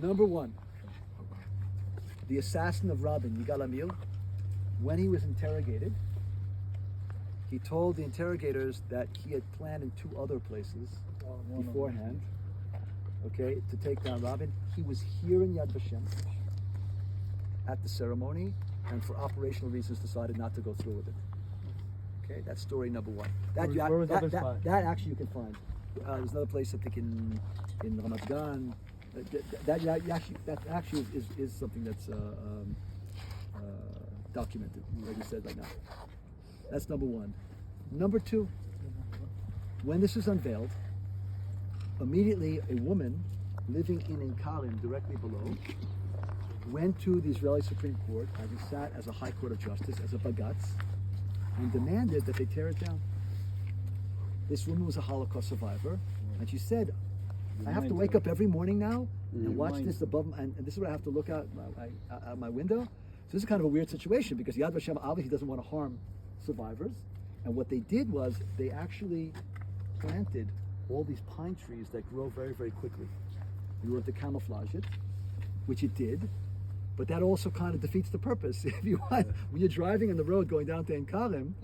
Number one, the assassin of Rabin, Yigal Amir, when he was interrogated, he told the interrogators that he had planned in 2 other places beforehand, okay, to take down Rabin. He was here in Yad Vashem at the ceremony, and for operational reasons decided not to go through with it. Okay, that's story number one. That actually you can find. There's another place I think in Ramat Gan. That actually is something that's documented, like you said right now. That's number one. Number two, when this was unveiled, immediately a woman living in Kalim, directly below, went to the Israeli Supreme Court, having sat as a High Court of Justice, as a bagatz, and demanded that they tear it down. This woman was a Holocaust survivor, and she said, I have to wake up every morning now and watch this above, and this is what I have to look out my window. So this is kind of a weird situation, because Yad Vashem obviously doesn't want to harm survivors, and what they did was they actually planted all these pine trees that grow very, very quickly. You wanted to camouflage it, which it did, but that also kind of defeats the purpose. If you want, when you're driving on the road going down to Ein Karim,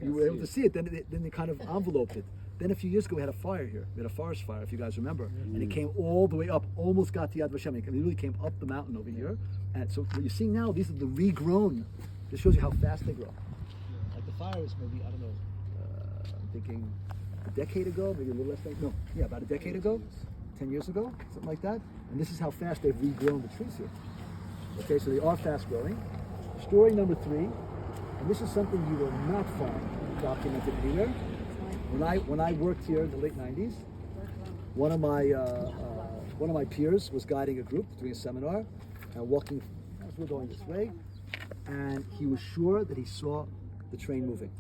you were able to see it. Then they kind of enveloped it. Then a few years ago we had a fire here. We had a forest fire, if you guys remember, and it came all the way up, almost got to Yad Vashem. It really came up the mountain over here. And so what you're seeing now, these are the regrown. This shows you how fast they grow. Like the fire was maybe, I don't know, I'm thinking a decade ago, maybe a little less than, about a decade ago, 10 years ago, something like that. And this is how fast they've regrown the trees here. Okay, so they are fast growing. Story number 3, and this is something you will not find documented anywhere. When I worked here in the late 90s, one of my peers was guiding a group doing a seminar, and walking as we're going this way, and he was sure that he saw the train moving.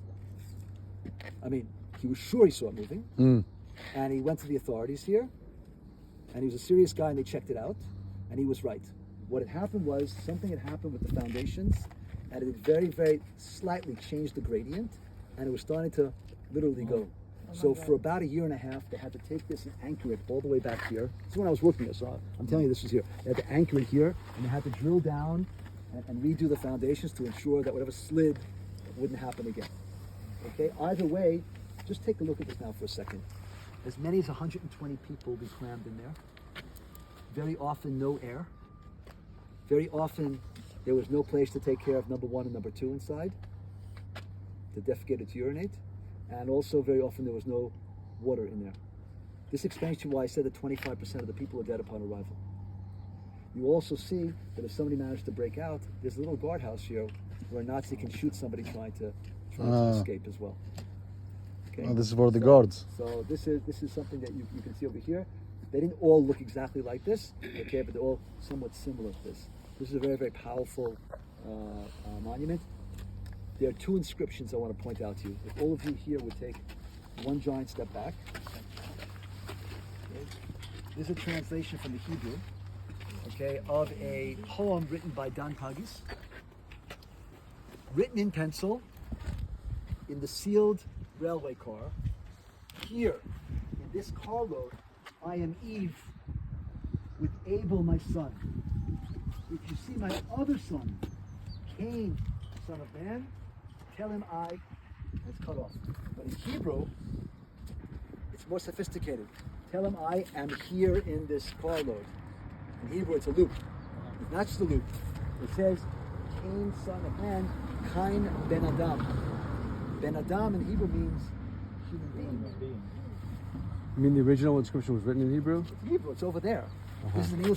I mean, he was sure he saw it moving, and he went to the authorities here, and he was a serious guy, and they checked it out, and he was right. What had happened was something had happened with the foundations, and it had very, very slightly changed the gradient, and it was starting to literally go. So for about 1.5 years, they had to take this and anchor it all the way back here. This is when I was working here, so I'm telling you this was here. They had to anchor it here, and they had to drill down and redo the foundations to ensure that whatever slid wouldn't happen again. Okay, either way, just take a look at this now for a second. As many as 120 people will be crammed in there. Very often no air. Very often there was no place to take care of number 1 and number 2 inside, to defecate or to urinate. And also very often there was no water in there. This explains to you why I said that 25% of the people are dead upon arrival. You also see that if somebody managed to break out, there's a little guardhouse here where a Nazi can shoot somebody trying to escape as well. Okay? Oh, this is for the guards. So this is something that you can see over here. They didn't all look exactly like this, okay, but they're all somewhat similar to this. This is a very, very powerful monument. There are 2 inscriptions I want to point out to you. If all of you here would take one giant step back. Okay. This is a translation from the Hebrew, okay, of a poem written by Dan Pagis, written in pencil in the sealed railway car. Here, in this carload, I am Eve with Abel my son. If you see my other son, Cain, son of man, tell him it's cut off. But in Hebrew, it's more sophisticated. Tell him I am here in this carload. In Hebrew, it's a loop. It's not just a loop. It says, Cain, son of man, Cain ben Adam. Ben Adam in Hebrew means human being. You mean the original inscription was written in Hebrew? It's Hebrew, it's over there. This is an English